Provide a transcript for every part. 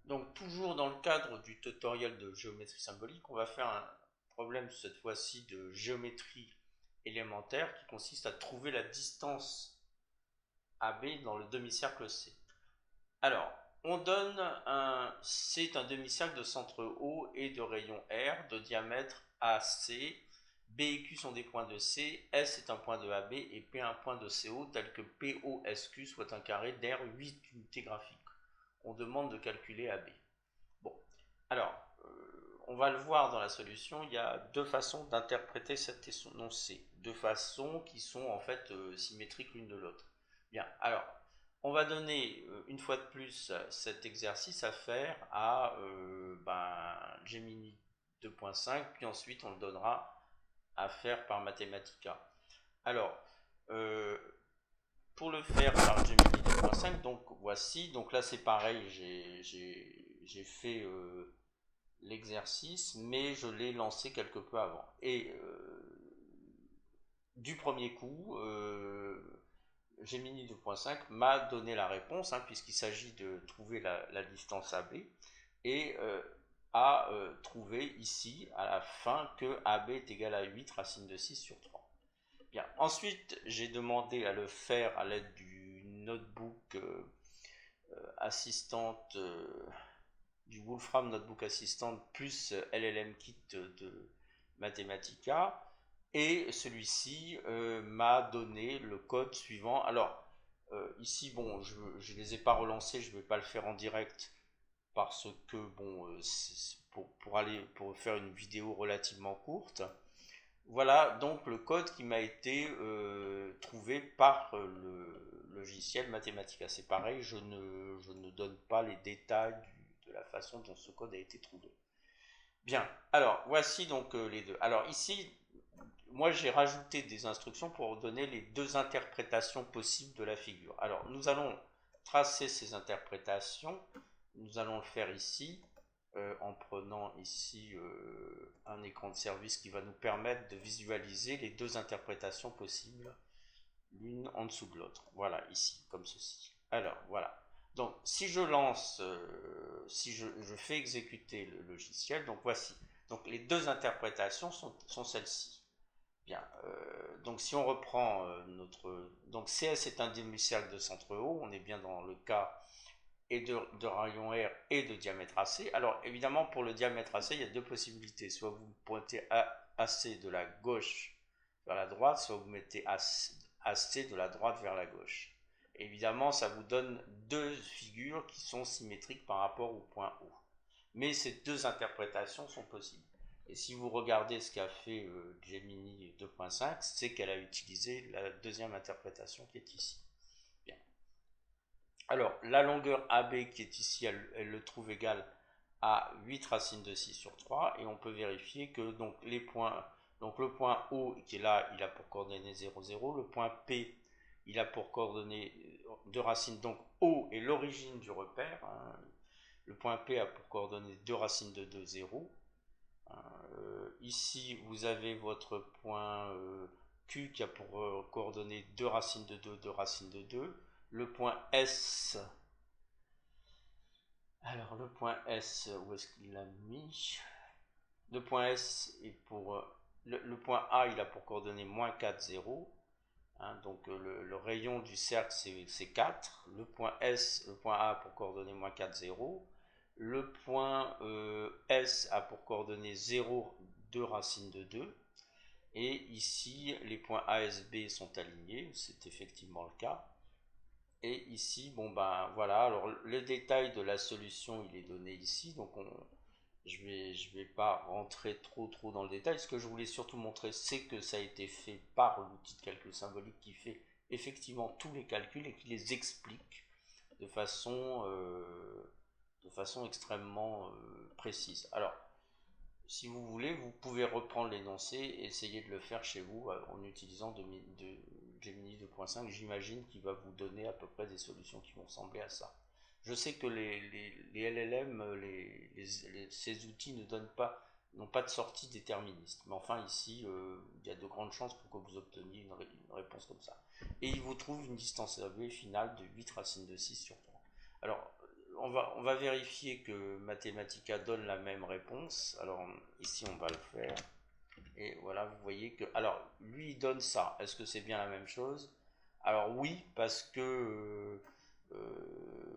Donc toujours dans le cadre du tutoriel de géométrie symbolique, on va faire un problème cette fois-ci de géométrie élémentaire qui consiste à trouver la distance AB dans le demi-cercle C. Alors, on donne c'est un demi-cercle de centre O et de rayon R de diamètre AC. B et Q sont des points de C, S est un point de AB et P un point de CO tel que POSQ soit un carré d'air 8 unités graphiques. On demande de calculer AB. Bon, alors, on va le voir dans la solution, il y a deux façons d'interpréter cet énoncé, deux façons qui sont en fait symétriques l'une de l'autre. Bien, alors, on va donner une fois de plus cet exercice à faire à Gemini 2.5, puis ensuite on le donnera à faire par Mathematica. Alors, pour le faire par Gemini 2.5, donc voici, donc là c'est pareil, j'ai fait l'exercice, mais je l'ai lancé quelque peu avant. Et du premier coup, Gemini 2.5 m'a donné la réponse, hein, puisqu'il s'agit de trouver la distance AB, et a trouvé ici, à la fin, que AB est égal à 8 racine de 6 sur 3. Bien. Ensuite, j'ai demandé à le faire à l'aide du notebook assistante, du Wolfram Notebook Assistant plus LLM Kit de Mathematica. Et celui-ci m'a donné le code suivant. Alors, ici, bon, je ne les ai pas relancés, je ne vais pas le faire en direct parce que, bon, pour faire une vidéo relativement courte. Voilà donc le code qui m'a été trouvé par le logiciel Mathematica. C'est pareil, je ne donne pas les détails de la façon dont ce code a été trouvé. Bien, alors voici donc les deux. Alors ici, moi j'ai rajouté des instructions pour donner les deux interprétations possibles de la figure. Alors nous allons tracer ces interprétations. Nous allons le faire ici en prenant ici un écran de service qui va nous permettre de visualiser les deux interprétations possibles, l'une en dessous de l'autre. Voilà, ici, comme ceci. Alors, voilà. Donc, si je lance, si je fais exécuter le logiciel, donc voici. Donc, les deux interprétations sont celles-ci. Bien, donc si on reprend notre... Donc, CS est un demi-cercle de centre O, on est bien dans le cas et de rayon R et de diamètre AC. Alors évidemment pour le diamètre AC il y a deux possibilités, soit vous pointez AC de la gauche vers la droite, soit vous mettez AC de la droite vers la gauche. Évidemment ça vous donne deux figures qui sont symétriques par rapport au point O. Mais ces deux interprétations sont possibles. Et si vous regardez ce qu'a fait Gemini 2.5, c'est qu'elle a utilisé la deuxième interprétation qui est ici. Bien. Alors, la longueur AB qui est ici, elle le trouve égal à 8 racines de 6 sur 3. Et on peut vérifier que donc, les points, donc le point O qui est là, il a pour coordonnées 0, 0. Le point P, il a pour coordonnées 2 racines. Donc O est l'origine du repère. Hein. Le point P a pour coordonnées 2 racines de 2, 0. Ici, vous avez votre point Q qui a pour coordonnées 2 racines de 2, 2 racines de 2. Le point S, alors le point S, où est-ce qu'il l'a mis? Le point S est pour... le point A, il a pour coordonnées moins 4, 0. Hein, donc le rayon du cercle, c'est 4. Le point S, le point A a pour coordonnées moins 4, 0. Le point S a pour coordonnées 0, 2 racines de 2. Et ici, les points A, S, B sont alignés. C'est effectivement le cas. Et ici, bon ben voilà, alors le détail de la solution, il est donné ici, donc je vais pas rentrer trop dans le détail. Ce que je voulais surtout montrer, c'est que ça a été fait par l'outil de calcul symbolique qui fait effectivement tous les calculs et qui les explique de façon extrêmement précise. Alors, si vous voulez, vous pouvez reprendre l'énoncé et essayer de le faire chez vous en utilisant Gemini 2.5. J'imagine qu'il va vous donner à peu près des solutions qui vont ressembler à ça. Je sais que les LLM, ces outils n'ont pas de sortie déterministe. Mais enfin, ici, il y a de grandes chances pour que vous obteniez une réponse comme ça. Et il vous trouve une distance AB finale de 8 racines de 6 sur 3. Alors, on va vérifier que Mathematica donne la même réponse. Alors ici on va le faire. Et voilà, vous voyez que... Alors, lui, il donne ça. Est-ce que c'est bien la même chose? Alors oui, parce que...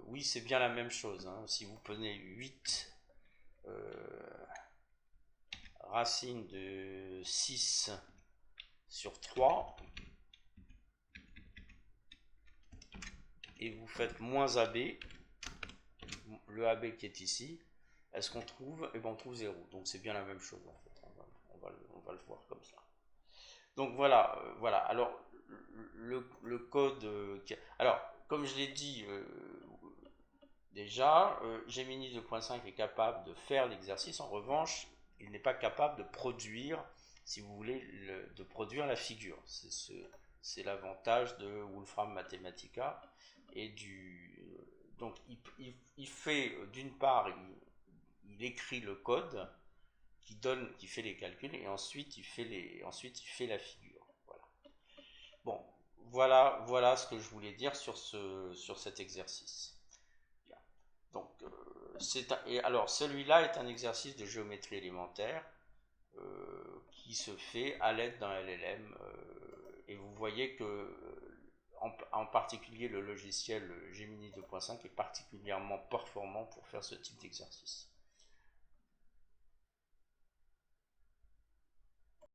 oui, c'est bien la même chose, hein. Si vous prenez 8 racines de 6 sur 3, et vous faites moins AB, le AB qui est ici, est-ce qu'on trouve? Eh bien, on trouve 0. Donc c'est bien la même chose en fait. On va le voir comme ça. Donc voilà, voilà. Alors le code, alors comme je l'ai dit déjà, Gemini 2.5 est capable de faire l'exercice. En revanche, il n'est pas capable de produire, si vous voulez, de produire la figure. C'est l'avantage de Wolfram Mathematica et donc il fait d'une part, il écrit le code qui fait les calculs et ensuite ensuite il fait la figure. Voilà. Bon, voilà ce que je voulais dire sur cet exercice. Bien. Donc, et alors celui-là est un exercice de géométrie élémentaire qui se fait à l'aide d'un LLM. Et vous voyez que en particulier le logiciel Gemini 2.5 est particulièrement performant pour faire ce type d'exercice.